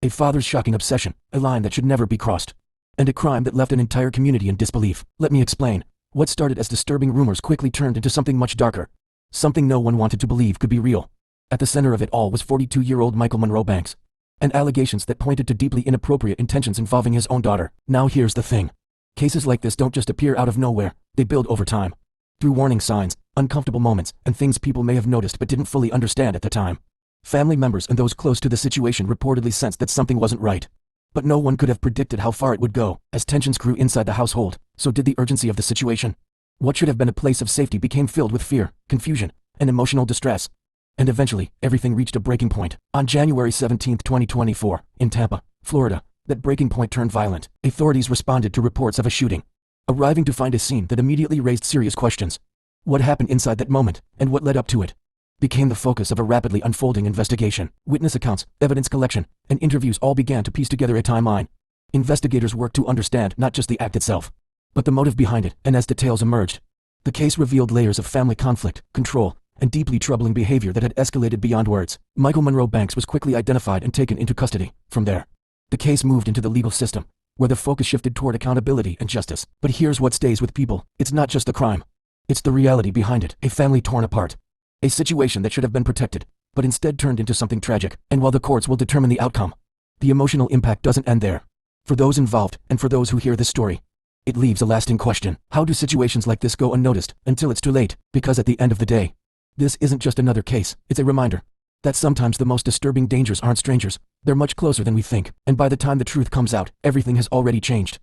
A father's shocking obsession, a line that should never be crossed. And a crime that left an entire community in disbelief. Let me explain. What started as disturbing rumors quickly turned into something much darker. Something no one wanted to believe could be real. At the center of it all was 42-year-old Michael Monroe Banks. And allegations that pointed to deeply inappropriate intentions involving his own daughter. Now here's the thing. Cases like this don't just appear out of nowhere, they build over time. Through warning signs, uncomfortable moments, and things people may have noticed but didn't fully understand at the time. Family members and those close to the situation reportedly sensed that something wasn't right. But no one could have predicted how far it would go. As tensions grew inside the household, so did the urgency of the situation. What should have been a place of safety became filled with fear, confusion, and emotional distress. And eventually, everything reached a breaking point. On January 17, 2024, in Tampa, Florida, that breaking point turned violent. Authorities responded to reports of a shooting, arriving to find a scene that immediately raised serious questions. What happened inside that moment, and what led up to it, became the focus of a rapidly unfolding investigation. Witness accounts, evidence collection, and interviews all began to piece together a timeline. Investigators worked to understand not just the act itself, but the motive behind it, and as details emerged, the case revealed layers of family conflict, control, and deeply troubling behavior that had escalated beyond words. Michael Monroe Banks was quickly identified and taken into custody. From there, the case moved into the legal system, where the focus shifted toward accountability and justice. But here's what stays with people. It's not just the crime. It's the reality behind it. A family torn apart. A situation that should have been protected, but instead turned into something tragic. And while the courts will determine the outcome, the emotional impact doesn't end there. For those involved, and for those who hear this story, it leaves a lasting question. How do situations like this go unnoticed until it's too late? Because at the end of the day, this isn't just another case, it's a reminder that sometimes the most disturbing dangers aren't strangers, they're much closer than we think. And by the time the truth comes out, everything has already changed.